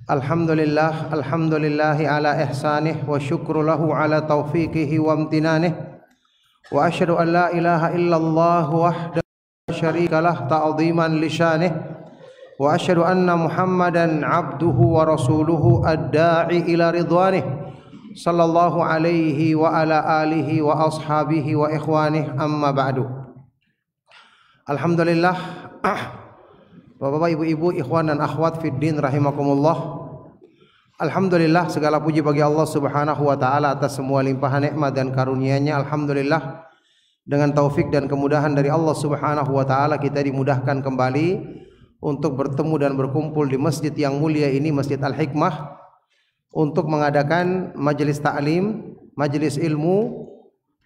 Alhamdulillahi ala ihsanih wa syukru lahu ala taufiqihi wa amtinanih wa asyhadu an la ilaha illallah wahdahu la syarika lah ta'ziman li syanih wa asyhadu anna Muhammadan abduhu wa rasuluhu ad-da'i ila ridwanih sallallahu alaihi wa ala alihi wa ashabihi wa ikhwanih amma ba'du. Alhamdulillah, Bapak-bapak, ibu-ibu, ikhwan dan akhwat fiddin rahimakumullah. Alhamdulillah, segala puji bagi Allah Subhanahu wa taala atas semua limpahan nikmat dan karunia-Nya. Alhamdulillah, dengan taufik dan kemudahan dari Allah Subhanahu wa taala kita dimudahkan kembali untuk bertemu dan berkumpul di masjid yang mulia ini, Masjid Al-Hikmah, untuk mengadakan majelis ta'lim, majelis ilmu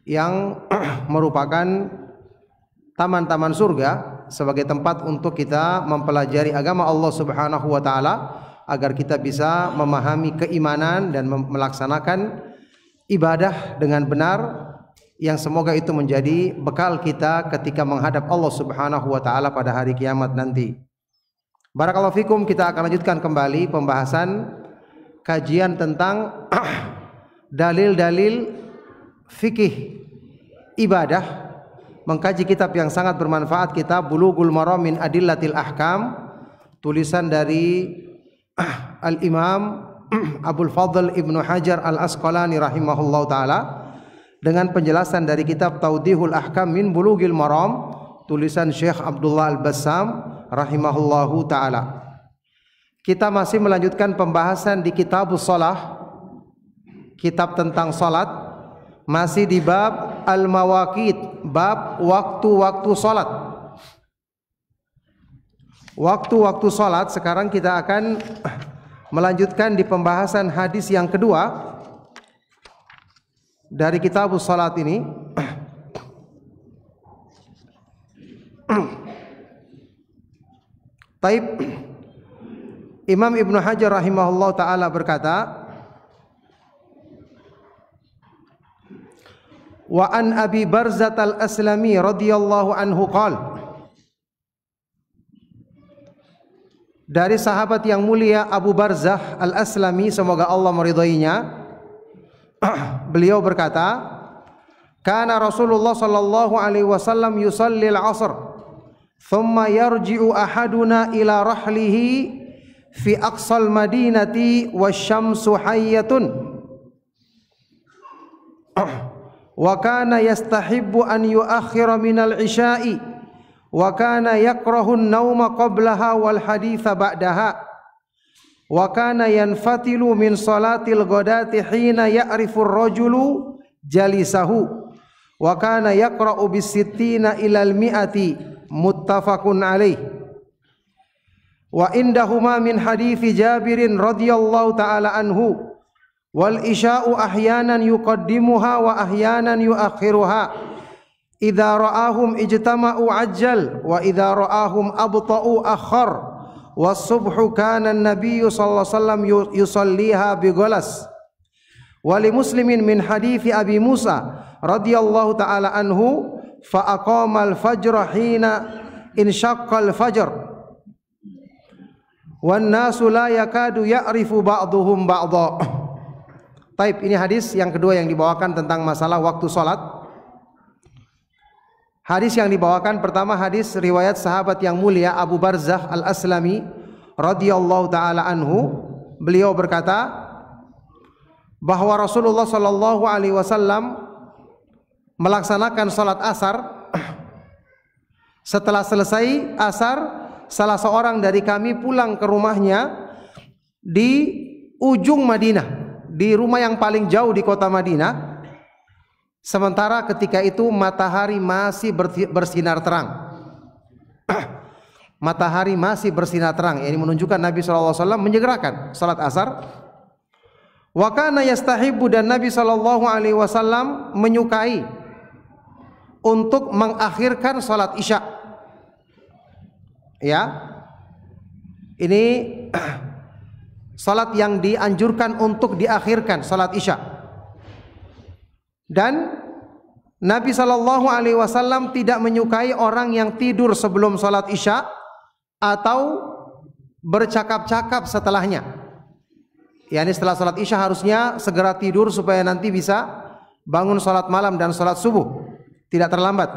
yang merupakan taman-taman surga sebagai tempat untuk kita mempelajari agama Allah Subhanahu wa taala agar kita bisa memahami keimanan dan melaksanakan ibadah dengan benar yang semoga itu menjadi bekal kita ketika menghadap Allah Subhanahu wa taala pada hari kiamat nanti. Barakallahu fikum, kita akan lanjutkan kembali pembahasan kajian tentang dalil-dalil fikih ibadah, mengkaji kitab yang sangat bermanfaat, kitab Bulughul Maram min Adillatil Ahkam, tulisan dari Al-Imam Abdul Fadl Ibnu Hajar Al-Asqalani rahimahullahu taala, dengan penjelasan dari kitab Tawdihul Ahkam min Bulughil Maram, tulisan Syekh Abdullah Al-Bassam rahimahullahu taala. Kita masih melanjutkan pembahasan di Kitabus Shalah, kitab tentang salat, masih di bab Al-Mawaqit, bab waktu-waktu salat. Waktu-waktu salat. Sekarang kita akan melanjutkan di pembahasan hadis yang kedua dari Kitabus Shalat ini. Taib, Imam Ibnu Hajar rahimahullah ta'ala berkata, wa an Abi Barzah al-Aslami radhiyallahu anhu qala, dari sahabat yang mulia Abu Barzah al-Aslami, semoga Allah meridainya, beliau berkata, kana Rasulullah sallallahu alaihi wasallam yusalli al-'asr thumma yarji'u ahaduna ila rahlihi fi aqsal madinati wasyamsu hayyatun wa kana yastahibbu an yuakhkhira minal isya'i wa kana yakrahu an-nauma qablaha wal haditha ba'daha wa kana yanfatilu min salatil ghadati hina ya'rifu ar-rajulu jalisahu wa kana yaqra'u bis-sittina ilal mi'ati muttafaqun alaih. Wa indahuma min hadithi Jabirin radhiyallahu ta'ala anhu wal isya'u ahyanan yuqaddimuha wa ahyanan yuakhiruha idza ra'ahum ijtama'u ajjal wa idza ra'ahum abta'u akhar was subhu kana an-nabiy sallallahu alaihi wasallam yusalliha bi ghalas. Wa li Muslimin min hadithi Abi Musa radhiyallahu ta'ala anhu fa aqama al-fajr hina inshaqqa al-fajr wan nasu la yakadu ya'rifu ba'dhum ba'dha. Taib, ini hadis yang kedua yang dibawakan tentang masalah waktu salat. Hadis yang dibawakan pertama hadis riwayat sahabat yang mulia Abu Barzah al-Aslami radhiyallahu taala anhu. Beliau berkata bahwa Rasulullah sallallahu alaihi wasallam melaksanakan salat asar. Setelah selesai asar, salah seorang dari kami pulang ke rumahnya di ujung Madinah, di rumah yang paling jauh di kota Madinah. Sementara ketika itu matahari masih bersinar terang. Matahari masih bersinar terang. Ini menunjukkan Nabi SAW menyegerakan salat asar. Wa kana yastahibbu, dan Nabi SAW menyukai untuk mengakhirkan salat isya. Ya, ini salat yang dianjurkan untuk diakhirkan, salat isya. Dan Nabi SAW tidak menyukai orang yang tidur sebelum salat isya atau bercakap-cakap setelahnya. yakni setelah salat Isya harusnya segera tidur supaya nanti bisa bangun salat malam dan salat subuh tidak terlambat.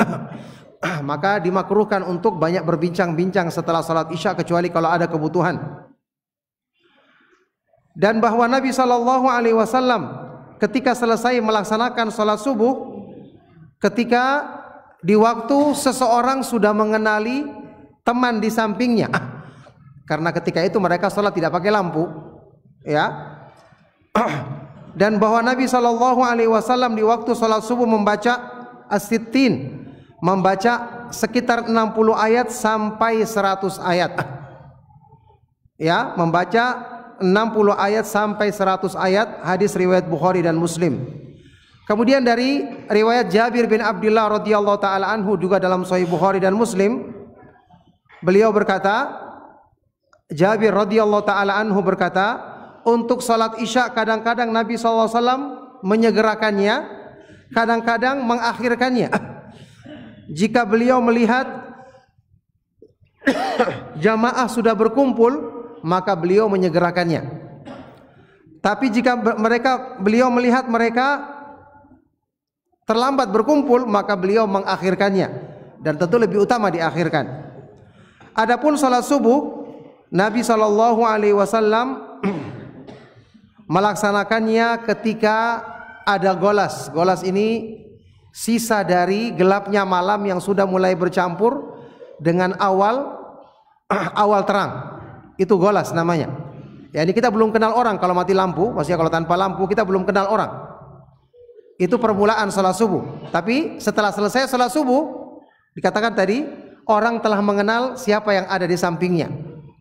Maka dimakruhkan untuk banyak berbincang-bincang setelah salat Isya kecuali kalau ada kebutuhan. Dan bahwa Nabi SAW ketika selesai melaksanakan salat subuh, ketika di waktu seseorang sudah mengenali teman di sampingnya, karena ketika itu mereka salat tidak pakai lampu, ya. Dan bahwa Nabi SAW di waktu salat subuh membaca as-sittin, membaca sekitar 60 ayat sampai 100 ayat. Ya, membaca 60 ayat sampai 100 ayat, hadis riwayat Bukhari dan Muslim. Kemudian dari riwayat Jabir bin Abdullah radhiyallahu taala anhu juga dalam Sahih Bukhari dan Muslim, beliau berkata, Jabir radhiyallahu taala anhu berkata, untuk salat Isya kadang-kadang Nabi SAW menyegerakannya, kadang-kadang mengakhirkannya. Jika beliau melihat jamaah sudah berkumpul, maka beliau menyegerakannya. Tapi jika beliau melihat mereka terlambat berkumpul, maka beliau mengakhirkannya, dan tentu lebih utama diakhirkan. Adapun salat subuh, Nabi SAW melaksanakannya ketika ada golas. Golas ini sisa dari gelapnya malam yang sudah mulai bercampur dengan awal terang. Itu golas namanya. Ya, ini kita belum kenal orang kalau mati lampu, maksudnya kalau tanpa lampu kita belum kenal orang. Itu permulaan salat subuh. Tapi setelah selesai salat subuh, dikatakan tadi orang telah mengenal siapa yang ada di sampingnya,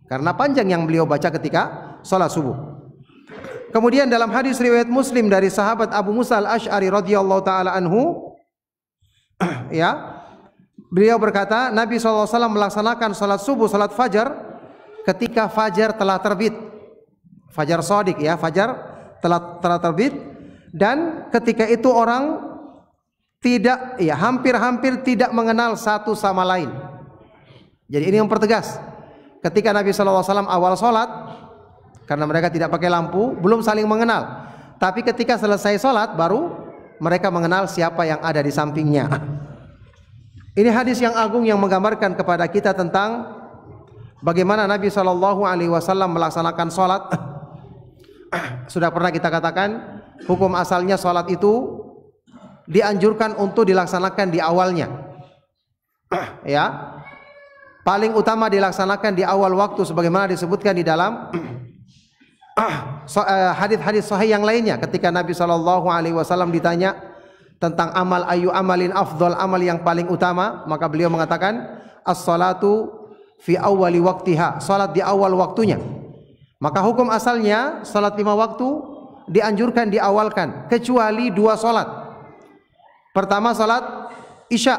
karena panjang yang beliau baca ketika salat subuh. Kemudian dalam hadis riwayat Muslim dari sahabat Abu Musa al-Asy'ari radhiyallahu taala anhu, ya, beliau berkata, Nabi SAW melaksanakan salat subuh, salat fajar ketika fajar telah terbit. Fajar shadiq, ya, fajar telah terbit, dan ketika itu orang tidak, ya, hampir-hampir tidak mengenal satu sama lain. Jadi ini yang pertegas. Ketika Nabi SAW awal salat, karena mereka tidak pakai lampu, belum saling mengenal. Tapi ketika selesai sholat, baru mereka mengenal siapa yang ada di sampingnya. Ini hadis yang agung yang menggambarkan kepada kita tentang bagaimana Nabi SAW melaksanakan sholat. Sudah pernah kita katakan, hukum asalnya sholat itu dianjurkan untuk dilaksanakan di awalnya. Ya, paling utama dilaksanakan di awal waktu, sebagaimana disebutkan di dalam hadis-hadis sahih yang lainnya. Ketika Nabi SAW ditanya tentang amal, ayu amalin afdol, amal yang paling utama, maka beliau mengatakan as-salatu fi awwali waqtiha, salat di awal waktunya. Maka hukum asalnya salat 5 waktu dianjurkan diawalkan, kecuali 2 salat. Pertama salat Isya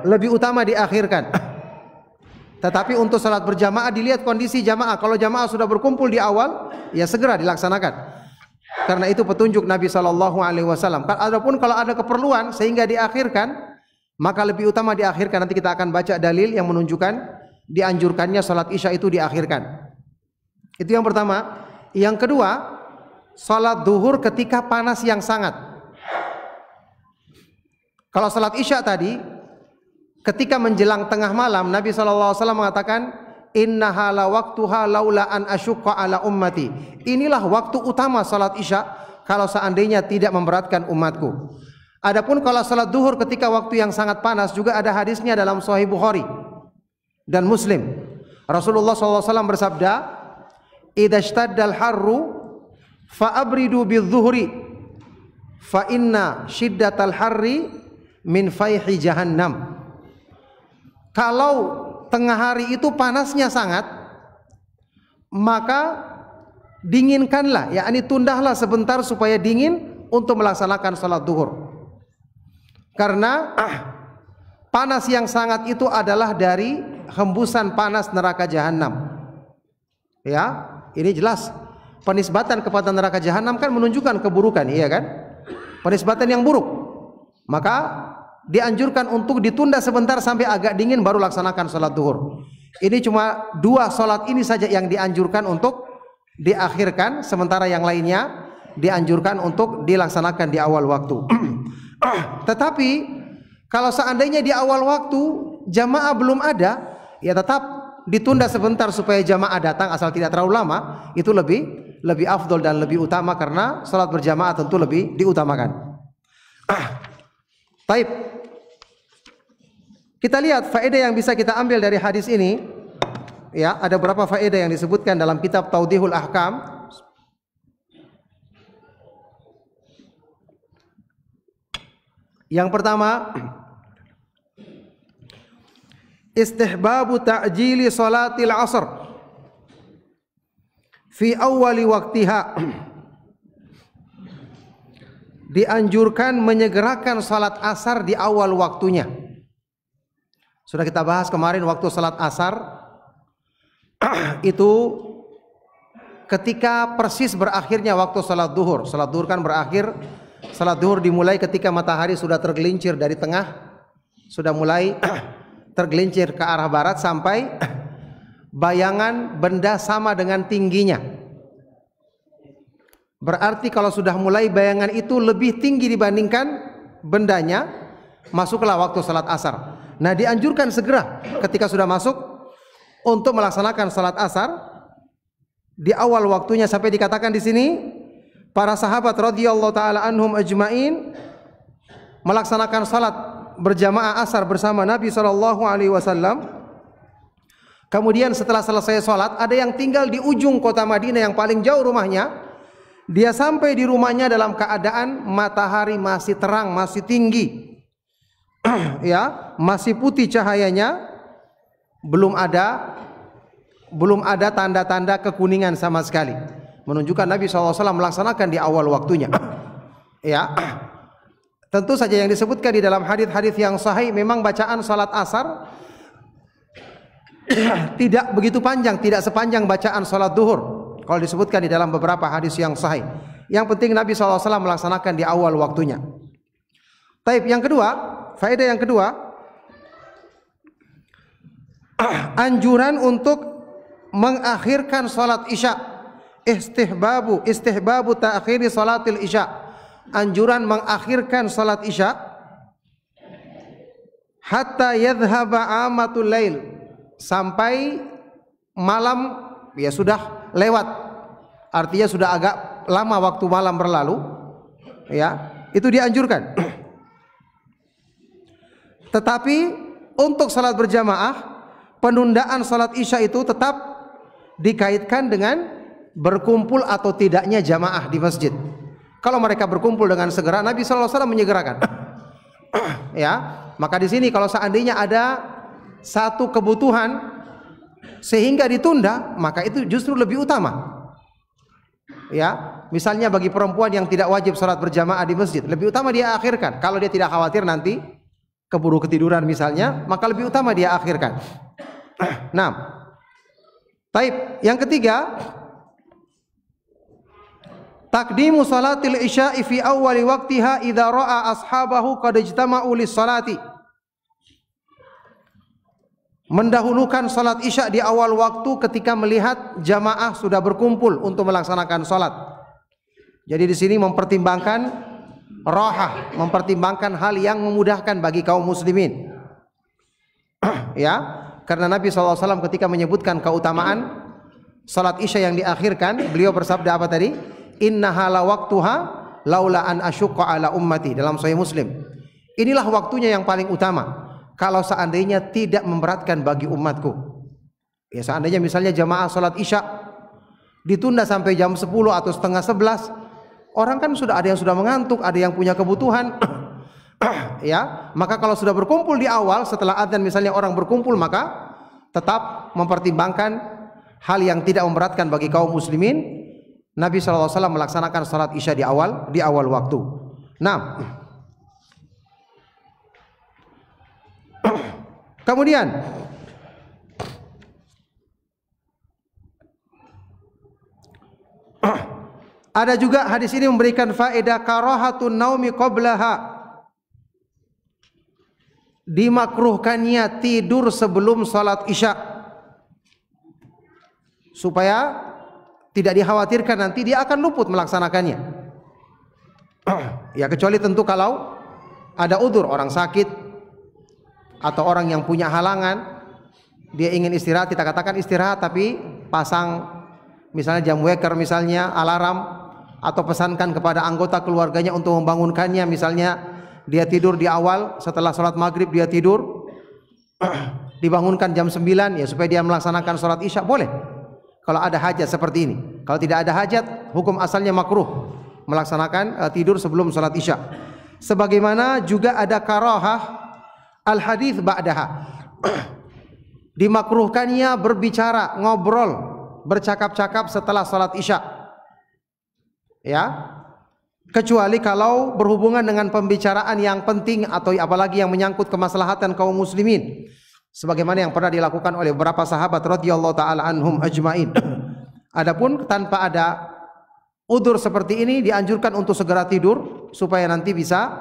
lebih utama diakhirkan. Tetapi untuk salat berjamaah dilihat kondisi jamaah. Kalau jamaah sudah berkumpul di awal, ya segera dilaksanakan. Karena itu petunjuk Nabi SAW. Adapun kalau ada keperluan sehingga diakhirkan, maka lebih utama diakhirkan. Nanti kita akan baca dalil yang menunjukkan dianjurkannya salat Isya itu diakhirkan. Itu yang pertama. Yang kedua, salat duhur ketika panas yang sangat. Kalau salat Isya tadi ketika menjelang tengah malam, Nabi SAW mengatakan, innaha la waqtuha laula an asyqa ala ummati. Inilah waktu utama salat Isya kalau seandainya tidak memberatkan umatku. Adapun kalau salat duhur ketika waktu yang sangat panas, juga ada hadisnya dalam Sahih Bukhari dan Muslim. Rasulullah SAW bersabda, idza ishtaddal harru fa abridu bidzuhri fa inna shiddatal harri min fayhi jahannam. Kalau tengah hari itu panasnya sangat, maka dinginkanlah, yakni tundahlah sebentar supaya dingin untuk melaksanakan salat duhur. Karena panas yang sangat itu adalah dari hembusan panas neraka jahanam. Ya, ini jelas penisbatan kepada neraka jahanam kan menunjukkan keburukan, iya kan? Penisbatan yang buruk. Maka dianjurkan untuk ditunda sebentar sampai agak dingin baru laksanakan salat duhur. Ini cuma 2 salat ini saja yang dianjurkan untuk diakhirkan, sementara yang lainnya dianjurkan untuk dilaksanakan di awal waktu. Tetapi kalau seandainya di awal waktu jamaah belum ada, ya tetap ditunda sebentar supaya jamaah datang asal tidak terlalu lama. Itu lebih afdol dan lebih utama karena salat berjamaah tentu lebih diutamakan. Taib. Kita lihat faedah yang bisa kita ambil dari hadis ini. Ya, ada beberapa faedah yang disebutkan dalam kitab Tawdihul Ahkam. Yang pertama, istihbabu ta'jili salatil asr fi awwali waktiha. Dianjurkan menyegerakan salat asar di awal waktunya. Sudah kita bahas kemarin waktu salat asar itu ketika persis berakhirnya waktu salat duhur. Salat duhur kan berakhir, salat duhur dimulai ketika matahari sudah tergelincir dari tengah, sudah mulai tergelincir ke arah barat sampai bayangan benda sama dengan tingginya. Berarti kalau sudah mulai bayangan itu lebih tinggi dibandingkan bendanya, masuklah waktu salat asar. Nah, dianjurkan segera ketika sudah masuk untuk melaksanakan salat asar di awal waktunya, sampai dikatakan di sini para sahabat radhiyallahu taala anhum ajmain melaksanakan salat berjamaah asar bersama Nabi sallallahu alaihi wasallam. Kemudian setelah selesai salat, ada yang tinggal di ujung kota Madinah yang paling jauh rumahnya. Dia sampai di rumahnya dalam keadaan matahari masih terang, masih tinggi. Ya, masih putih cahayanya. Belum ada tanda-tanda kekuningan sama sekali, menunjukkan Nabi SAW melaksanakan di awal waktunya. Ya, tentu saja yang disebutkan di dalam hadis-hadis yang sahih, memang bacaan salat asar tidak begitu panjang, tidak sepanjang bacaan salat duhur kalau disebutkan di dalam beberapa hadis yang sahih. Yang penting Nabi SAW melaksanakan di awal waktunya. Taib, yang kedua, faedah yang kedua, anjuran untuk mengakhirkan salat isya. Istihbabu ta'khiri salatil isya. Anjuran mengakhirkan salat isya hatta yadhhaba amatul lail, sampai malam ya sudah lewat. Artinya sudah agak lama waktu malam berlalu. Ya, itu dianjurkan. Tetapi untuk salat berjamaah, penundaan salat isya itu tetap dikaitkan dengan berkumpul atau tidaknya jamaah di masjid. Kalau mereka berkumpul dengan segera, Nabi SAW menyegerakan. Ya, maka di sini kalau seandainya ada satu kebutuhan sehingga ditunda, maka itu justru lebih utama. Ya, misalnya bagi perempuan yang tidak wajib salat berjamaah di masjid, lebih utama dia akhirkan. Kalau dia tidak khawatir nanti keburu ketiduran misalnya, maka lebih utama dia akhirkan. Nah, taib. Yang ketiga, taqdimu salatil isya'i fi awwali waqtiha idza ra'a ashabahu qad ijtama'u lis-salati. Mendahulukan salat isya di awal waktu ketika melihat jamaah sudah berkumpul untuk melaksanakan salat. Jadi di sini mempertimbangkan rahah, mempertimbangkan hal yang memudahkan bagi kaum muslimin. Ya, karena Nabi SAW ketika menyebutkan keutamaan salat isya yang diakhirkan, beliau bersabda apa tadi? Innaha la waqtuha laula an asyqa ala ummati, dalam Sahih Muslim. Inilah waktunya yang paling utama kalau seandainya tidak memberatkan bagi umatku. Ya, seandainya misalnya jamaah salat isya ditunda sampai jam 10 atau setengah 11, orang kan sudah ada yang sudah mengantuk, ada yang punya kebutuhan. Ya, maka kalau sudah berkumpul di awal setelah adzan misalnya orang berkumpul, maka tetap mempertimbangkan hal yang tidak memberatkan bagi kaum muslimin. Nabi SAW melaksanakan salat isya di awal waktu. Nah, kemudian ada juga hadis ini memberikan faedah karahatun naumi qablaha, dimakruhkannya tidur sebelum salat isya supaya tidak dikhawatirkan nanti dia akan luput melaksanakannya. Ya kecuali tentu kalau ada udzur, orang sakit atau orang yang punya halangan, dia ingin istirahat, kita katakan istirahat tapi pasang misalnya jam waker, misalnya alarm, atau pesankan kepada anggota keluarganya untuk membangunkannya, misalnya dia tidur di awal setelah sholat maghrib dia tidur, dibangunkan jam 9 ya supaya dia melaksanakan sholat isya, boleh kalau ada hajat seperti ini. Kalau tidak ada hajat, hukum asalnya makruh melaksanakan tidur sebelum sholat isya. Sebagaimana juga ada karahah al hadits ba'daha, dimakruhkannya berbicara, ngobrol, bercakap-cakap setelah sholat isya, ya, kecuali kalau berhubungan dengan pembicaraan yang penting atau apalagi yang menyangkut kemaslahatan kaum muslimin, sebagaimana yang pernah dilakukan oleh beberapa sahabat radhiyallahu taala anhum ajmain. Adapun tanpa ada udzur seperti ini, dianjurkan untuk segera tidur supaya nanti bisa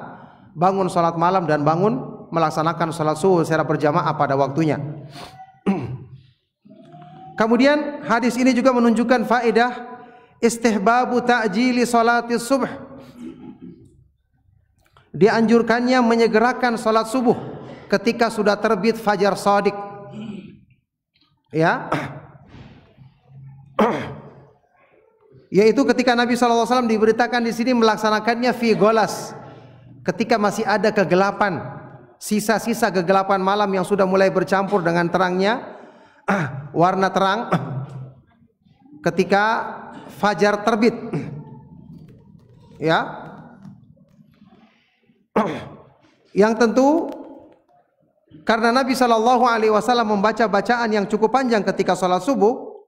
bangun sholat malam dan bangun melaksanakan sholat subuh secara berjamaah pada waktunya. Kemudian hadis ini juga menunjukkan faedah istihbabu ta'jili sholati subuh, dianjurkannya menyegerakan sholat subuh ketika sudah terbit fajar shadiq, ya. Yaitu ketika Nabi SAW diberitakan di sini melaksanakannya fi golas, ketika masih ada kegelapan, sisa-sisa kegelapan malam yang sudah mulai bercampur dengan terangnya warna terang ketika fajar terbit, ya. Yang tentu karena Nabi SAW membaca bacaan yang cukup panjang ketika sholat subuh,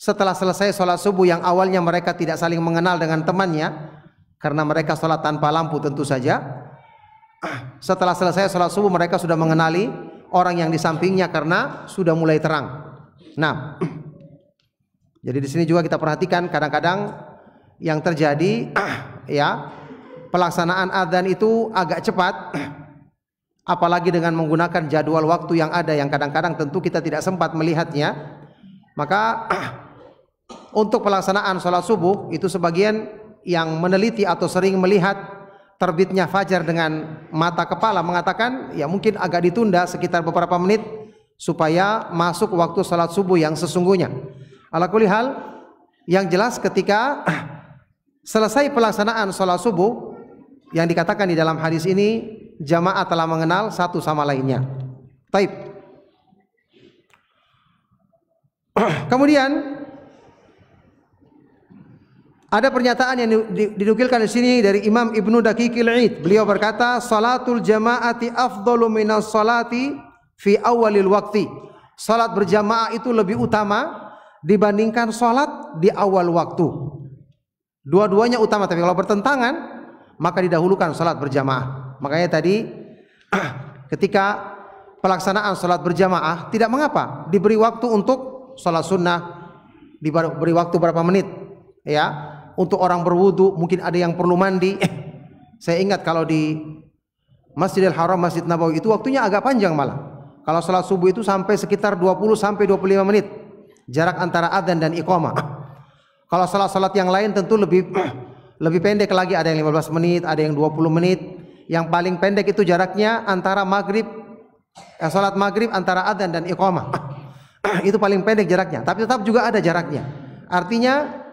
setelah selesai sholat subuh yang awalnya mereka tidak saling mengenal dengan temannya karena mereka sholat tanpa lampu tentu saja. Setelah selesai sholat subuh mereka sudah mengenali orang yang di sampingnya karena sudah mulai terang. Nah, jadi di sini juga kita perhatikan kadang-kadang yang terjadi, ya, pelaksanaan adzan itu agak cepat, apalagi dengan menggunakan jadwal waktu yang ada yang kadang-kadang tentu kita tidak sempat melihatnya. Maka untuk pelaksanaan sholat subuh itu sebagian yang meneliti atau sering melihat terbitnya fajar dengan mata kepala mengatakan ya mungkin agak ditunda sekitar beberapa menit supaya masuk waktu sholat subuh yang sesungguhnya. Ala kulli hal, yang jelas ketika selesai pelaksanaan sholat subuh yang dikatakan di dalam hadis ini, jamaah telah mengenal satu sama lainnya. Taib. Kemudian ada pernyataan yang dinukilkan di sini dari Imam Ibnu Daqiqil Id. Beliau berkata, "Salatul jama'ati afdalu minas salati fi awalil waqti." Salat berjamaah itu lebih utama dibandingkan salat di awal waktu. Dua-duanya utama, tapi kalau bertentangan maka didahulukan salat berjamaah. Makanya tadi ketika pelaksanaan salat berjamaah tidak mengapa diberi waktu untuk salat sunnah, diberi waktu berapa menit, ya. Untuk orang berwudu, mungkin ada yang perlu mandi. Saya ingat kalau di Masjidil Haram, Masjid Nabawi itu waktunya agak panjang malah. Kalau salat subuh itu sampai sekitar 20 sampai 25 menit jarak antara adzan dan iqamah. Kalau salat-salat yang lain tentu lebih pendek lagi, ada yang 15 menit, ada yang 20 menit. Yang paling pendek itu jaraknya antara maghrib, salat maghrib antara adzan dan iqamah. Itu paling pendek jaraknya, tapi tetap juga ada jaraknya. Artinya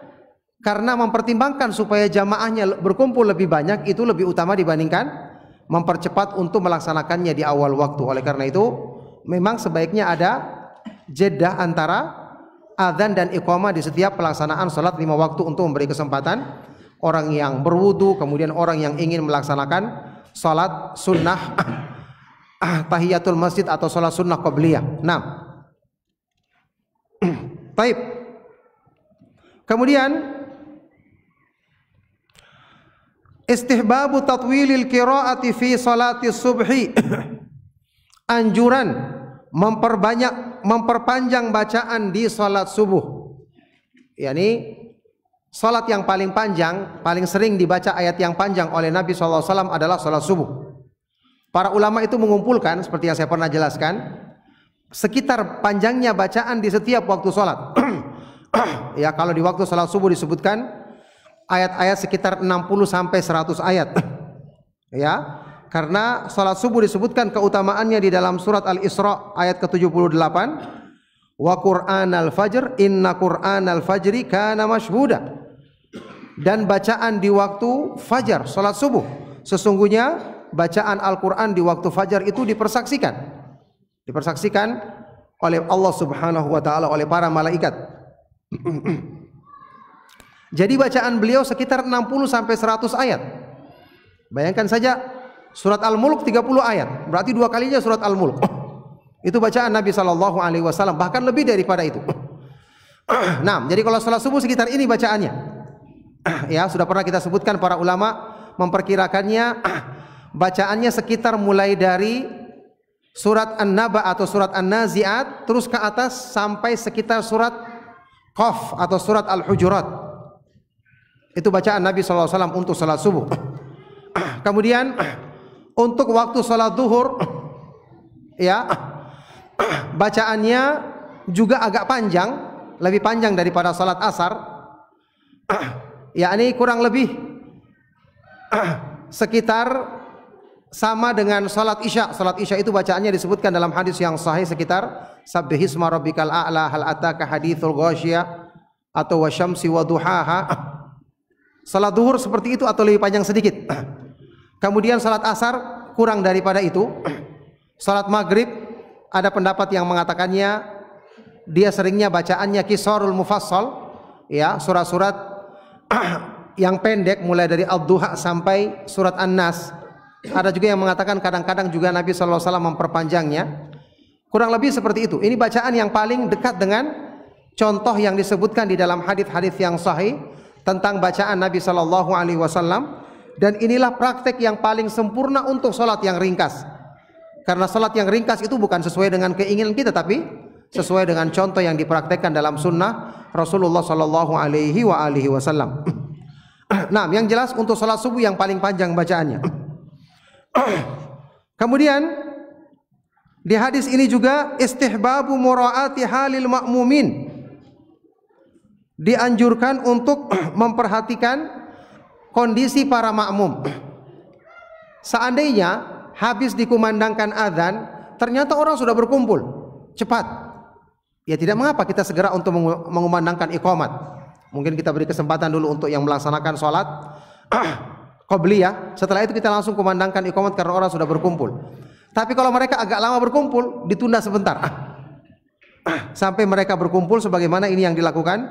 karena mempertimbangkan supaya jamaahnya berkumpul lebih banyak, itu lebih utama dibandingkan mempercepat untuk melaksanakannya di awal waktu. Oleh karena itu memang sebaiknya ada jeda antara adzan dan iqamah di setiap pelaksanaan salat 5 waktu untuk memberi kesempatan orang yang berwudu, kemudian orang yang ingin melaksanakan salat sunnah tahiyatul masjid atau salat sunnah qabliyah. Nah, baik. Kemudian istihbabu tatwilil qiraati fi salati subhi. Anjuran memperpanjang bacaan di salat subuh. Yani salat yang paling panjang, paling sering dibaca ayat yang panjang oleh Nabi SAW adalah salat subuh. Para ulama itu mengumpulkan seperti yang saya pernah jelaskan, sekitar panjangnya bacaan di setiap waktu salat. Ya, kalau di waktu salat subuh disebutkan ayat-ayat sekitar 60 sampai 100 ayat. Ya, karena salat subuh disebutkan keutamaannya di dalam surat Al-Isra ayat ke-78. Wa Qur'anal fajr inna Qur'anal fajri kana mashhuda. Dan bacaan di waktu fajar, salat subuh, sesungguhnya bacaan Al-Quran di waktu fajar itu dipersaksikan oleh Allah Subhanahu wa ta'ala, oleh para malaikat. Jadi bacaan beliau sekitar 60 sampai 100 ayat. Bayangkan saja, surat Al-Mulk 30 ayat, berarti 2 kalinya surat Al-Mulk. Itu bacaan Nabi SAW, bahkan lebih daripada itu. Nah, jadi kalau salat subuh sekitar ini bacaannya. Ya, sudah pernah kita sebutkan, para ulama memperkirakannya bacaannya sekitar mulai dari surat An-Naba atau surat An-Nazi'at terus ke atas sampai sekitar surat Qaf atau surat Al-Hujurat. Itu bacaan Nabi SAW untuk salat subuh. Kemudian untuk waktu salat zuhur, ya, bacaannya juga agak panjang, lebih panjang daripada salat asar. Ya, ini kurang lebih sekitar sama dengan salat isya. Salat isya itu bacaannya disebutkan dalam hadis yang sahih sekitar sabbihisma rabbikal a'la, hal ataka hadithul ghasyiyah, atau wasyamsi waduhaha. Salat zuhur seperti itu atau lebih panjang sedikit. Kemudian salat asar kurang daripada itu. Salat maghrib ada pendapat yang mengatakannya dia seringnya bacaannya qisarul mufassal, ya, surat-surat yang pendek mulai dari Ad-Duha sampai surat An-Nas. Ada juga yang mengatakan kadang-kadang juga Nabi SAW memperpanjangnya. Kurang lebih seperti itu. Ini bacaan yang paling dekat dengan contoh yang disebutkan di dalam hadis-hadis yang sahih tentang bacaan Nabi SAW. Dan inilah praktek yang paling sempurna untuk salat yang ringkas. Karena salat yang ringkas itu bukan sesuai dengan keinginan kita, tapi sesuai dengan contoh yang dipraktekkan dalam sunnah Rasulullah SAW. Nah, yang jelas untuk salat subuh yang paling panjang bacaannya. Kemudian di hadis ini juga istihbabu muraati halil ma'mumin, dianjurkan untuk memperhatikan kondisi para makmum. Seandainya habis dikumandangkan azan, ternyata orang sudah berkumpul cepat, ya tidak mengapa kita segera untuk mengumandangkan iqamat. Mungkin kita beri kesempatan dulu untuk yang melaksanakan sholat qabliyah. Setelah itu kita langsung kumandangkan iqamat karena orang sudah berkumpul. Tapi kalau mereka agak lama berkumpul, ditunda sebentar sampai mereka berkumpul, sebagaimana ini yang dilakukan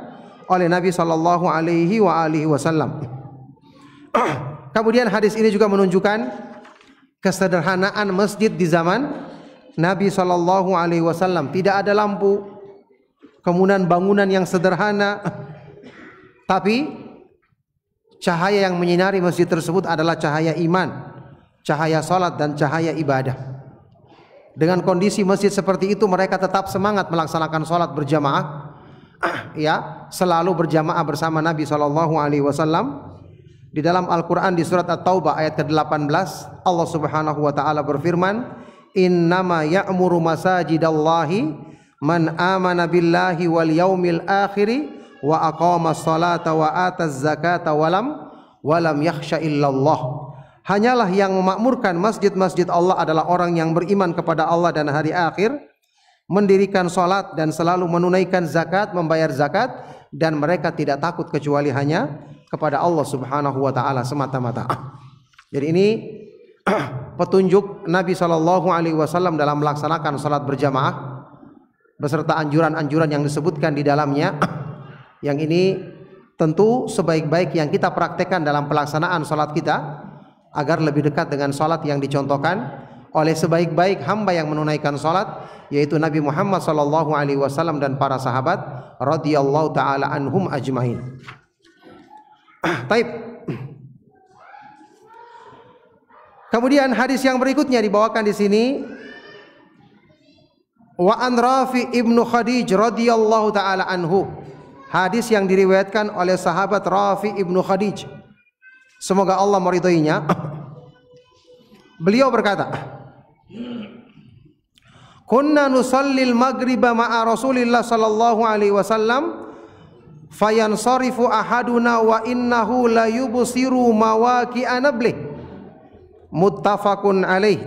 oleh Nabi SAW. Kemudian hadis ini juga menunjukkan kesederhanaan masjid di zaman Nabi SAW. Tidak ada lampu, kemudian bangunan yang sederhana, tapi cahaya yang menyinari masjid tersebut adalah cahaya iman, cahaya salat dan cahaya ibadah. Dengan kondisi masjid seperti itu, mereka tetap semangat melaksanakan salat berjamaah, ya, selalu berjamaah bersama Nabi SAW. Di dalam Al-Quran di surat At-Taubah ayat ke-18, Allah Subhanahu wa ta'ala berfirman, innama ya'muru masajidallahi man amana billahi wal yaumil akhiri wa aqamas salata wa ataz zakata walam yakhsha illallah. Hanyalah yang memakmurkan masjid-masjid Allah adalah orang yang beriman kepada Allah dan hari akhir, mendirikan salat dan selalu menunaikan zakat, membayar zakat, dan mereka tidak takut kecuali hanya kepada Allah Subhanahu wa ta'ala semata-mata. Jadi ini petunjuk Nabi SAW dalam melaksanakan salat berjamaah beserta anjuran-anjuran yang disebutkan di dalamnya. Yang ini tentu sebaik-baik yang kita praktekkan dalam pelaksanaan salat kita, agar lebih dekat dengan salat yang dicontohkan oleh sebaik-baik hamba yang menunaikan salat, yaitu Nabi Muhammad SAW dan para sahabat radhiyallahu taala anhum ajmain. Taib. Kemudian hadis yang berikutnya dibawakan di sini, wa an Rafi ibnu Khadij radhiyallahu taala anhu. Hadis yang diriwayatkan oleh sahabat Rafi ibnu Khadij, semoga Allah meridhoinya. Beliau berkata, kunna nusallil maghriba ma'a Rasulillah sallallahu alaihi wasallam fayansarifu ahaduna wa innahu la yubsiru mawaqi'a nablih. Muttafaqun alaih.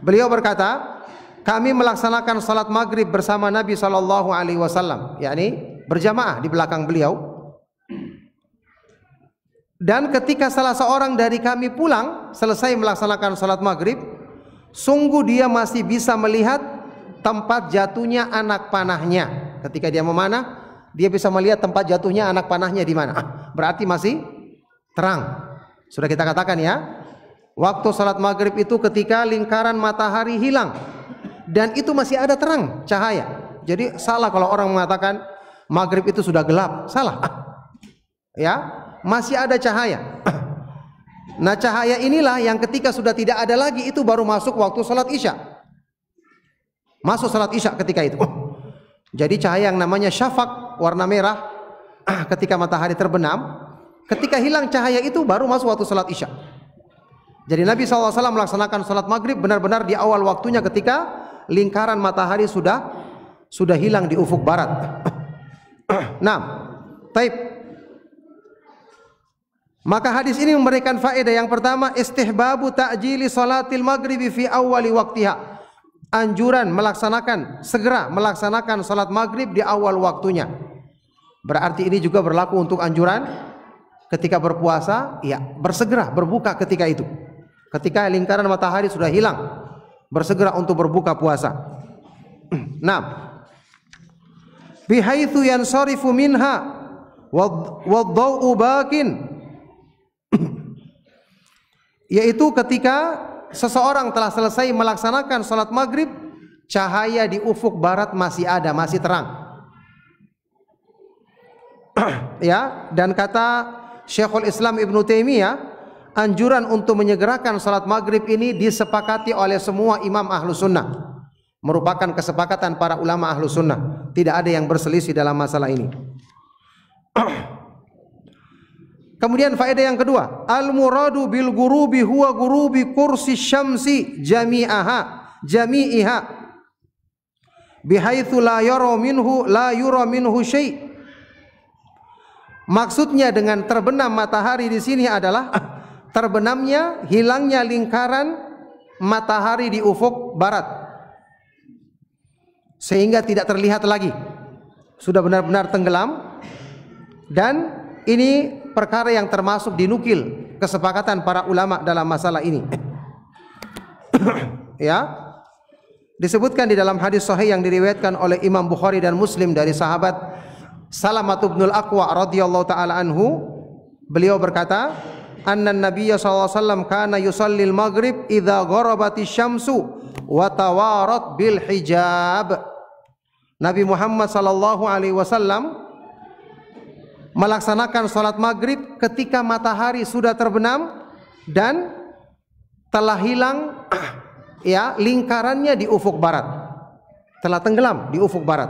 Beliau berkata, kami melaksanakan salat maghrib bersama Nabi sallallahu alaihi wasallam, yakni berjamaah di belakang beliau. Dan ketika salah seorang dari kami pulang selesai melaksanakan salat maghrib, sungguh dia masih bisa melihat tempat jatuhnya anak panahnya. Ketika dia memanah, dia bisa melihat tempat jatuhnya anak panahnya di mana. Berarti masih terang. Sudah kita katakan ya, waktu salat maghrib itu ketika lingkaran matahari hilang dan itu masih ada terang cahaya. Jadi salah kalau orang mengatakan maghrib itu sudah gelap, salah. Ya, masih ada cahaya. Nah, cahaya inilah yang ketika sudah tidak ada lagi itu baru masuk waktu salat Isya. Masuk salat Isya ketika itu. Jadi cahaya yang namanya syafaq warna merah ketika matahari terbenam, ketika hilang cahaya itu baru masuk waktu salat Isya. Jadi Nabi SAW melaksanakan salat maghrib benar-benar di awal waktunya ketika lingkaran matahari sudah hilang di ufuk barat. Nah, taib. Maka hadis ini memberikan faedah. Yang pertama, istihbabu ta'jili salatil maghribi fi awwali waqtiha. Anjuran segera melaksanakan salat maghrib di awal waktunya. Berarti ini juga berlaku untuk anjuran ketika berpuasa, ya, bersegera berbuka ketika itu. Ketika lingkaran matahari sudah hilang, bersegera untuk berbuka puasa. Nah, bihaitsu yansarifu minha wadh-dhaw'u bakin, yaitu ketika seseorang telah selesai melaksanakan salat maghrib, cahaya di ufuk barat masih ada, masih terang. Ya, dan kata Syekhul Islam Ibnu Taimiyah, anjuran untuk menyegerakan salat maghrib ini disepakati oleh semua imam ahlu sunnah, merupakan kesepakatan para ulama ahlu sunnah. Tidak ada yang berselisih dalam masalah ini. Kemudian faedah yang kedua, al-muradu bil gurubi huwa gurubi kursi syamsi jami'iha bihaitsu la yura minhu syai'. Maksudnya dengan terbenam matahari di sini adalah terbenamnya, hilangnya lingkaran matahari di ufuk barat sehingga tidak terlihat lagi, sudah benar-benar tenggelam. Dan ini perkara yang termasuk dinukil kesepakatan para ulama dalam masalah ini. Ya, disebutkan di dalam hadis sahih yang diriwayatkan oleh Imam Bukhari dan Muslim dari sahabat Salamah bin Al-Aqwa radhiyallahu taala anhu, beliau berkata, anna nabiyya sallallahu alaihi wasallam kana yusallil maghrib idza gharabatis syamsu wa tawarat bil hijab. Nabi Muhammad sallallahu alaihi wasallam melaksanakan salat maghrib ketika matahari sudah terbenam dan telah hilang ya lingkarannya di ufuk barat, telah tenggelam di ufuk barat.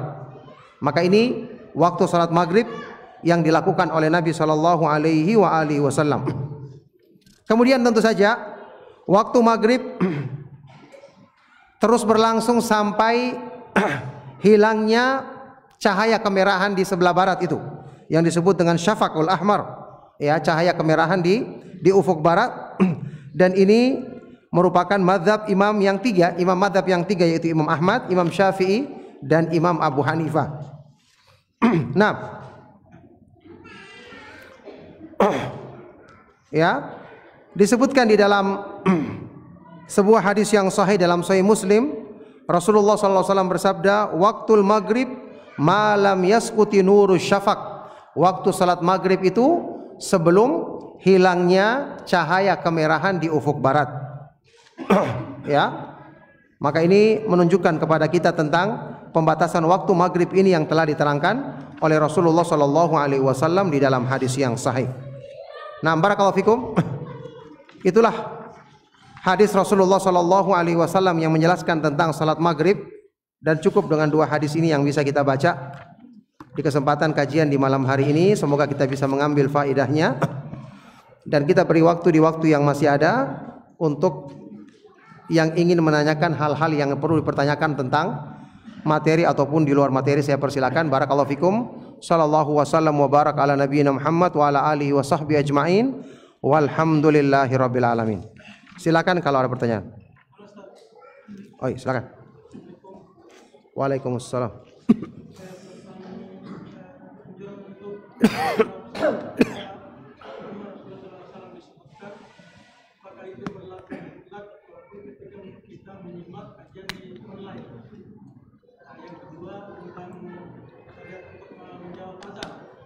Maka ini waktu salat maghrib yang dilakukan oleh Nabi sallallahu alaihi wasallam. Kemudian tentu saja waktu maghrib terus berlangsung sampai hilangnya cahaya kemerahan di sebelah barat itu, yang disebut dengan syafaqul ahmar, ya, cahaya kemerahan di ufuk barat. Dan ini merupakan mazhab imam mazhab yang tiga, yaitu Imam Ahmad, Imam Syafi'i, dan Imam Abu Hanifah. Nah, ya, disebutkan di dalam sebuah hadis yang sahih dalam Sahih Muslim, Rasulullah SAW bersabda, waktul maghrib malam yasquti nuru syafaq. Waktu salat maghrib itu sebelum hilangnya cahaya kemerahan di ufuk barat. Ya, maka ini menunjukkan kepada kita tentang pembatasan waktu maghrib ini yang telah diterangkan oleh Rasulullah SAW di dalam hadis yang sahih. Nah, barakallahu fikum. Itulah hadis Rasulullah SAW yang menjelaskan tentang salat maghrib, dan cukup dengan dua hadis ini yang bisa kita baca di kesempatan kajian di malam hari ini. Semoga kita bisa mengambil faedahnya, dan kita beri waktu di waktu yang masih ada untuk yang ingin menanyakan hal-hal yang perlu dipertanyakan tentang materi ataupun di luar materi. Saya persilakan. Barakallahu fikum. Sallallahu wasallam wa barak ala nabiyina Muhammad wa ala alihi wa sahbihi ajma'in. Walhamdulillahi rabbil alamin. Silakan kalau ada pertanyaan. Oh, silakan. Waalaikumsalam.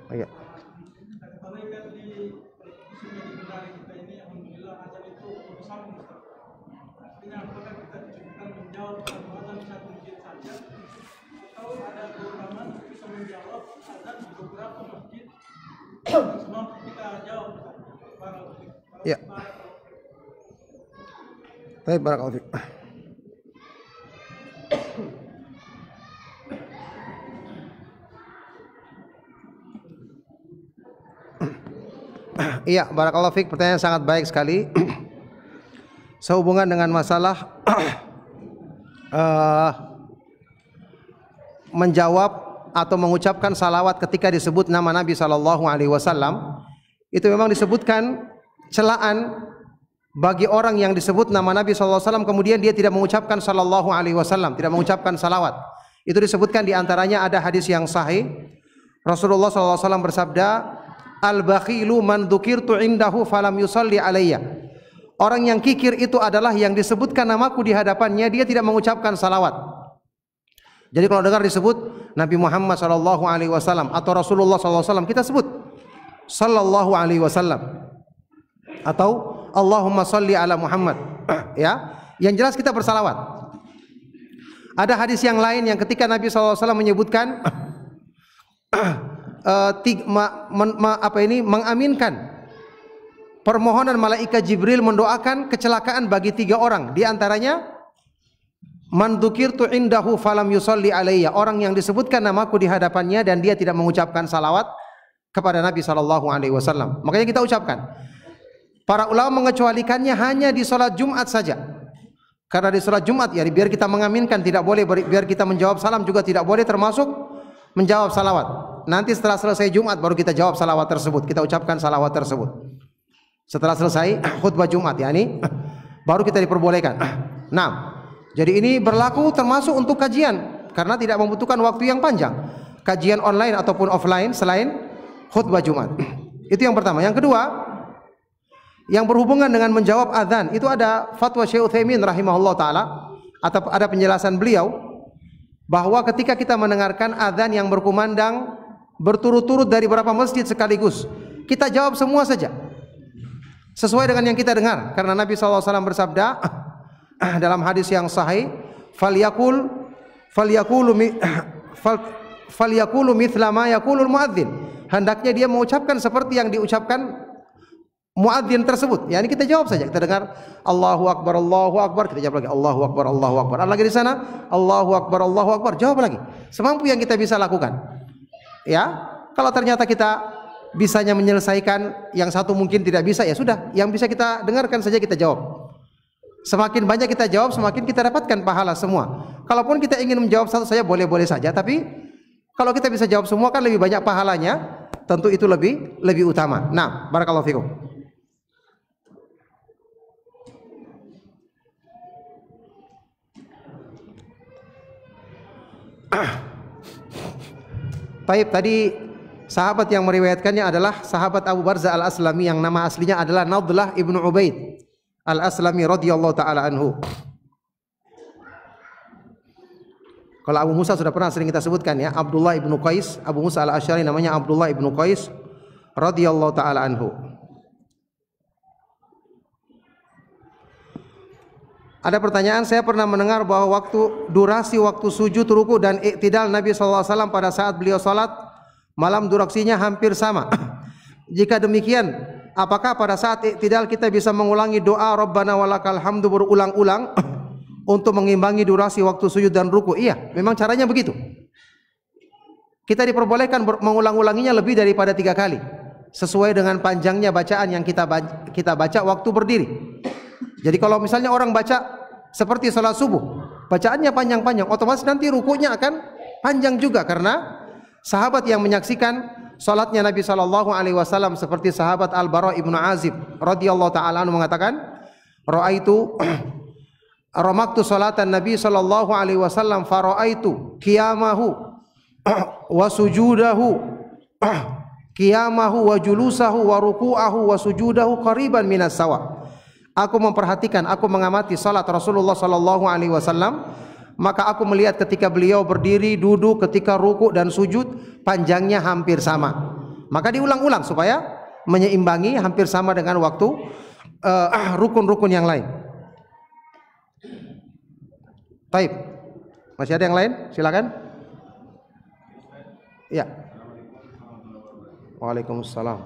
Iya. Ya. Baik, barakallahu fiik. Iya, barakallahu fiik, pertanyaan sangat baik sekali. Sehubungan dengan masalah menjawab atau mengucapkan salawat ketika disebut nama Nabi sallallahu alaihi wasallam, itu memang disebutkan celaan bagi orang yang disebut nama Nabi sallallahu alaihi wasallam kemudian dia tidak mengucapkan sallallahu alaihi wasallam, tidak mengucapkan salawat. Itu disebutkan di antaranya ada hadis yang sahih. Rasulullah sallallahu alaihi wasallam bersabda, "Al-bakhilu man dzukirtu indahu falam yusalli alayya." Orang yang kikir itu adalah yang disebutkan namaku di hadapannya, dia tidak mengucapkan salawat. Jadi kalau dengar disebut Nabi Muhammad sallallahu alaihi wasallam atau Rasulullah sallallahu alaihi wasallam, kita sebut sallallahu alaihi wasallam atau Allahumma salli ala Muhammad. Ya, yang jelas kita bersalawat. Ada hadis yang lain yang ketika Nabi sallallahu alaihi wasallam menyebutkan mengaminkan permohonan malaikat Jibril mendoakan kecelakaan bagi 3 orang, di antaranya man dzukirtu indahu falam yusalli alayya, orang yang disebutkan namaku di hadapannya dan dia tidak mengucapkan salawat kepada Nabi sallallahu alaihi wasallam. Makanya kita ucapkan. Para ulama mengecualikannya hanya di salat Jumat saja. Karena di salat Jumat ya biar kita mengaminkan tidak boleh, biar kita menjawab salam juga tidak boleh, termasuk menjawab salawat. Nanti setelah selesai Jumat baru kita jawab salawat tersebut, kita ucapkan salawat tersebut. Setelah selesai khutbah Jumat yakni baru kita diperbolehkan. Nah, jadi ini berlaku termasuk untuk kajian karena tidak membutuhkan waktu yang panjang. Kajian online ataupun offline selain khutbah Jumat. Itu yang pertama. Yang kedua, yang berhubungan dengan menjawab azan, itu ada fatwa Syekh Utsaimin rahimahullah taala atau ada penjelasan beliau bahwa ketika kita mendengarkan azan yang berkumandang berturut-turut dari beberapa masjid sekaligus, kita jawab semua saja sesuai dengan yang kita dengar, karena Nabi SAW bersabda dalam hadis yang sahih, falyaqulu mithla ma yaqulul muadzin, hendaknya dia mengucapkan seperti yang diucapkan muadzin tersebut. Yani kita jawab saja, kita dengar Allahu akbar, kita jawab lagi Allahu akbar. Ada lagi di sana Allahu akbar, jawab lagi semampu yang kita bisa lakukan. Ya, kalau ternyata kita bisanya menyelesaikan, yang satu mungkin tidak bisa, ya sudah, yang bisa kita dengarkan saja kita jawab. Semakin banyak kita jawab, semakin kita dapatkan pahala semua. Kalaupun kita ingin menjawab satu saja boleh-boleh saja, tapi kalau kita bisa jawab semua kan lebih banyak pahalanya, tentu itu lebih utama. Nah, barakallahu fikum. Baik, tadi sahabat yang meriwayatkannya adalah sahabat Abu Barzah Al-Aslami yang nama aslinya adalah Nadlah ibnu Ubaid Al-Aslami radhiyallahu taala anhu. Kalau Abu Musa sudah pernah sering kita sebutkan ya, Abdullah ibnu Qais, Abu Musa Al-Asy'ari namanya Abdullah ibnu Qais radhiyallahu taala anhu. Ada pertanyaan, saya pernah mendengar bahwa durasi waktu sujud, ruku dan i'tidal Nabi sallallahu alaihi wasallam pada saat beliau salat malam durasinya hampir sama. Jika demikian, apakah pada saat i'tidal kita bisa mengulangi doa Rabbana walakal hamdu berulang-ulang untuk mengimbangi durasi waktu sujud dan ruku? Iya, memang caranya begitu. Kita diperbolehkan mengulang-ulanginya lebih daripada 3 kali, sesuai dengan panjangnya bacaan yang kita baca waktu berdiri. Jadi kalau misalnya orang baca seperti salat subuh, bacaannya panjang-panjang, otomatis nanti rukunya akan panjang juga, karena Sahabat yang menyaksikan salatnya Nabi sallallahu alaihi wasallam seperti sahabat Al-Bara ibnu Azib radhiyallahu taala anhu mengatakan, "Ra'aitu ramaktu salatan Nabi sallallahu alaihi wasallam fara'aitu qiyamahu wa sujudahu qiyamahu wa julusahu wa ruku'ahu wa sujudahu qariban minas sawa." Aku memperhatikan, aku mengamati salat Rasulullah sallallahu alaihi wasallam, maka aku melihat ketika beliau berdiri, duduk, ketika ruku dan sujud panjangnya hampir sama. Maka diulang-ulang supaya menyeimbangi hampir sama dengan waktu rukun-rukun yang lain. Taib. Masih ada yang lain? Silakan. Ya. Waalaikumsalam.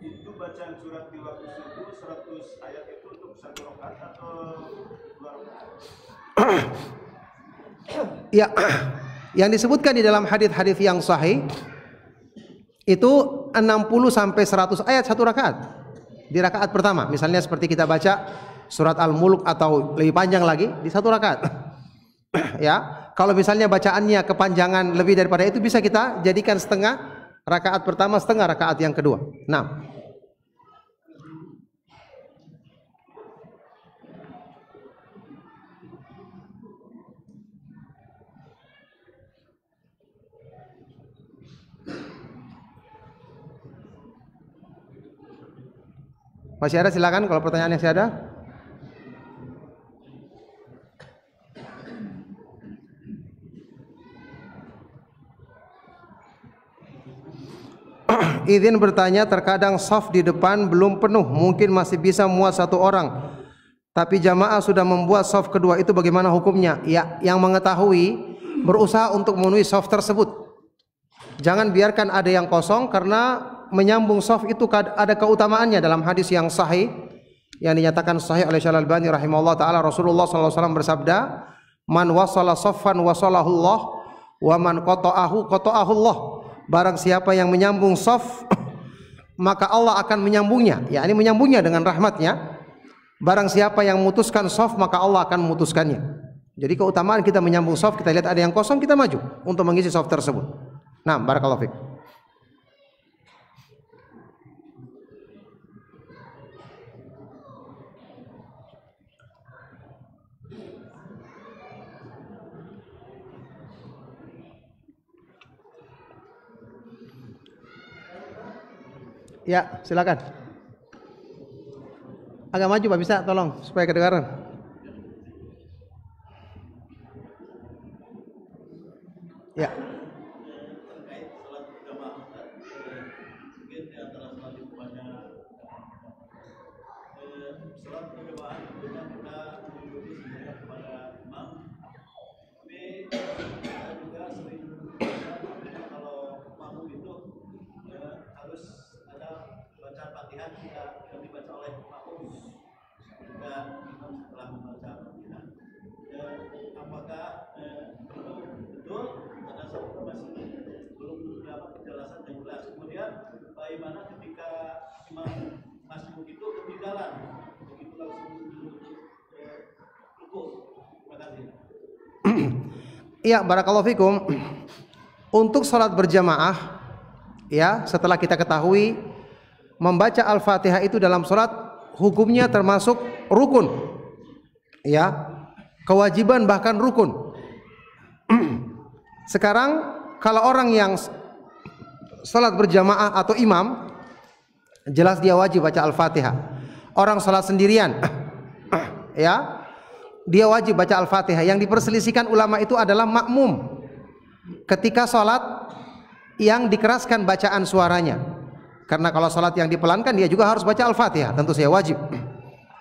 Itu bacaan surat di waktu subuh 100 ayat itu untuk satu rakaat atau dua rakaat? Ya, yang disebutkan di dalam hadis-hadis yang sahih itu 60 sampai 100 ayat satu rakaat. Di rakaat pertama, misalnya seperti kita baca surat Al-Mulk atau lebih panjang lagi di satu rakaat. Ya, kalau misalnya bacaannya kepanjangan lebih daripada itu bisa kita jadikan setengah rakaat pertama, setengah rakaat yang kedua. Nah, masih ada, silakan kalau pertanyaan yang masih ada. Izin bertanya, terkadang shaf di depan belum penuh, mungkin masih bisa muat satu orang, tapi jamaah sudah membuat shaf kedua, itu bagaimana hukumnya? Ya, yang mengetahui berusaha untuk memenuhi shaf tersebut. Jangan biarkan ada yang kosong, karena menyambung shaf itu ada keutamaannya. Dalam hadis yang sahih yang dinyatakan sahih oleh Syekh Al-Albani rahimahullah taala, Rasulullah sallallahu alaihi wasallam bersabda, "Man wasala shaffan wasalahu Allah, wa man qata'ahu qata'ahu Allah." Barang siapa yang menyambung shaf, maka Allah akan menyambungnya, yakni menyambungnya dengan rahmatnya. Barang siapa yang memutuskan shaf, maka Allah akan memutuskannya. Jadi keutamaan kita menyambung shaf, kita lihat ada yang kosong, kita maju untuk mengisi shaf tersebut. Nah, barakallahu fiik. Ya, silakan. Agak maju Pak, bisa tolong supaya kedengaran. Ya. Terkait salat berjamaah, mungkin di antara salat itu banyak salat berjamaah tentunya kita mengikuti sebenarnya kepada imam, tapi kita juga sering kalau makmum itu harus ada baca Fatihah yang dibaca oleh makmum juga imam setelah membaca Fatihah. Apakah itu betul? Karena saya masih belum dapat penjelasan yang jelas. Kemudian bagaimana ketika imam masuk itu ketinggalan, begitu langsung ruku? Terima kasih. Iya, barakallahu fikum. Untuk salat berjamaah, ya, setelah kita ketahui membaca Al-Fatihah itu dalam salat hukumnya termasuk rukun. Ya, kewajiban bahkan rukun. Sekarang kalau orang yang salat berjamaah atau imam, jelas dia wajib baca Al-Fatihah. Orang salat sendirian, ya, dia wajib baca Al-Fatihah. Yang diperselisihkan ulama itu adalah makmum ketika salat yang dikeraskan bacaan suaranya. Karena kalau salat yang dipelankan dia juga harus baca Al-Fatihah, tentu saja wajib.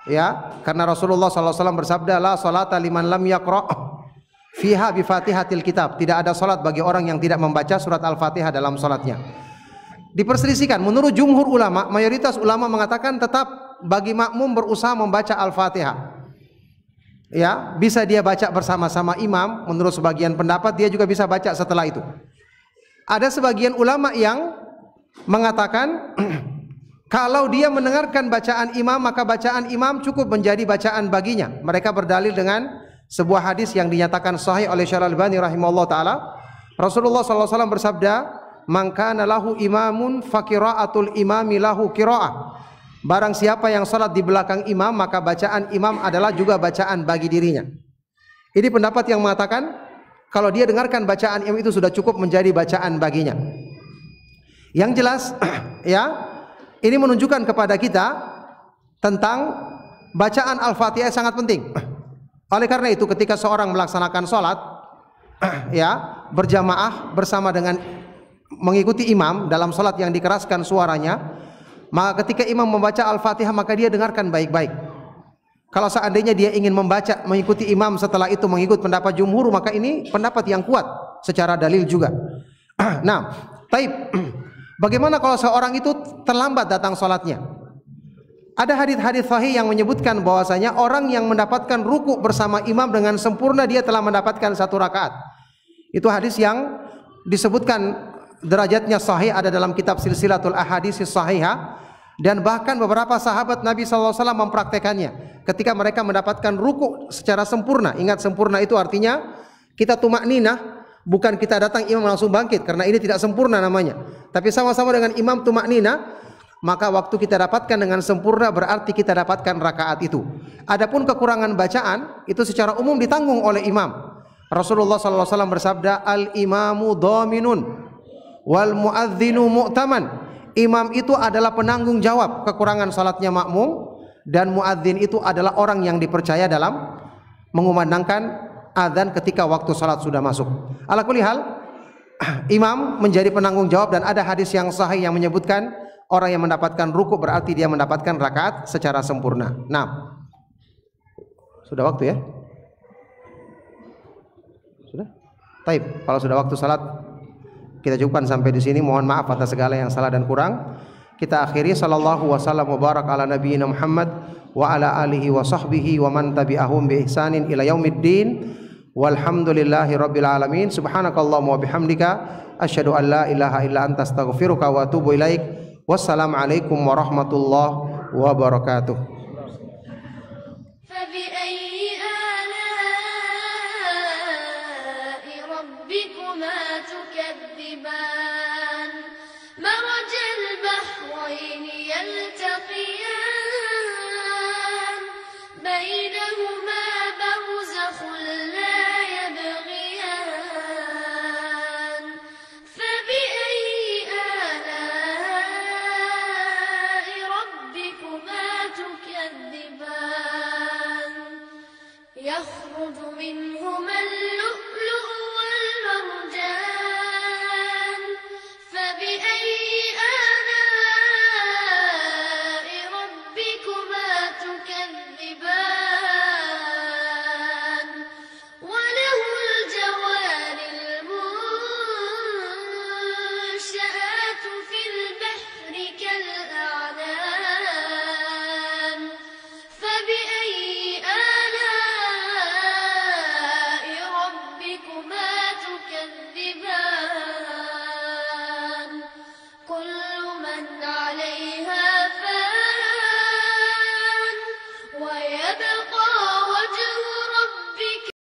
Ya, karena Rasulullah SAW bersabda, la salata liman lam yaqra' fiha bi Fatihatil kitab. Tidak ada salat bagi orang yang tidak membaca surat Al-Fatihah dalam salatnya. Diperselisihkan, menurut jumhur ulama, mayoritas ulama mengatakan tetap bagi makmum berusaha membaca Al-Fatihah. Ya, bisa dia baca bersama-sama imam, menurut sebagian pendapat dia juga bisa baca setelah itu. Ada sebagian ulama yang mengatakan kalau dia mendengarkan bacaan imam, maka bacaan imam cukup menjadi bacaan baginya. Mereka berdalil dengan sebuah hadis yang dinyatakan sahih oleh Syekh Al-Albani rahimahullah taala. Rasulullah SAW bersabda, man kana lahu imamun fa qiraatul imami lahu qiraah. Barang siapa yang salat di belakang imam, maka bacaan imam adalah juga bacaan bagi dirinya. Ini pendapat yang mengatakan kalau dia dengarkan bacaan imam itu sudah cukup menjadi bacaan baginya. Yang jelas ya, ini menunjukkan kepada kita tentang bacaan Al-Fatihah sangat penting. Oleh karena itu ketika seorang melaksanakan salat ya, berjamaah bersama dengan mengikuti imam dalam salat yang dikeraskan suaranya, maka ketika imam membaca Al-Fatihah maka dia dengarkan baik-baik. Kalau seandainya dia ingin membaca mengikuti imam setelah itu mengikut pendapat jumhur, maka ini pendapat yang kuat secara dalil juga. Nah, taib. Bagaimana kalau seorang itu terlambat datang salatnya? Ada hadis-hadis sahih yang menyebutkan bahwasanya orang yang mendapatkan ruku bersama imam dengan sempurna dia telah mendapatkan 1 rakaat. Itu hadis yang disebutkan derajatnya sahih, ada dalam kitab Silsilatul Ahadits Shahihah, dan bahkan beberapa sahabat Nabi SAW mempraktekannya ketika mereka mendapatkan ruku secara sempurna. Ingat, sempurna itu artinya kita tumakninah, bukan kita datang imam langsung bangkit, karena ini tidak sempurna namanya. Tapi sama-sama dengan imam tumakninah, maka waktu kita dapatkan dengan sempurna berarti kita dapatkan rakaat itu. Adapun kekurangan bacaan itu secara umum ditanggung oleh imam. Rasulullah SAW bersabda, al-imamu dhaminun wal muadzinu mu'taman. Imam itu adalah penanggung jawab kekurangan salatnya makmum, dan muadzin itu adalah orang yang dipercaya dalam mengumandangkan azan ketika waktu salat sudah masuk. Ala kulli hal, imam menjadi penanggung jawab, dan ada hadis yang sahih yang menyebutkan orang yang mendapatkan ruku berarti dia mendapatkan rakaat secara sempurna. Nah, sudah waktu ya? Sudah? Taib. Kalau sudah waktu salat kita cukupkan sampai di sini. Mohon maaf atas segala yang salah dan kurang. Kita akhiri. Sallallahu wasallam wa barak ala nabiyyina Muhammad wa ala alihi wa sahbihi wa man tabi'ahum bi ihsanin ila yaumiddin. Walhamdulillahi rabbil alamin. Subhanakallahumma wa bihamdika asyhadu an la ilaha illa anta astaghfiruka wa atubu ilaik. Wassalamualaikum warahmatullahi wabarakatuh. يخرج منهما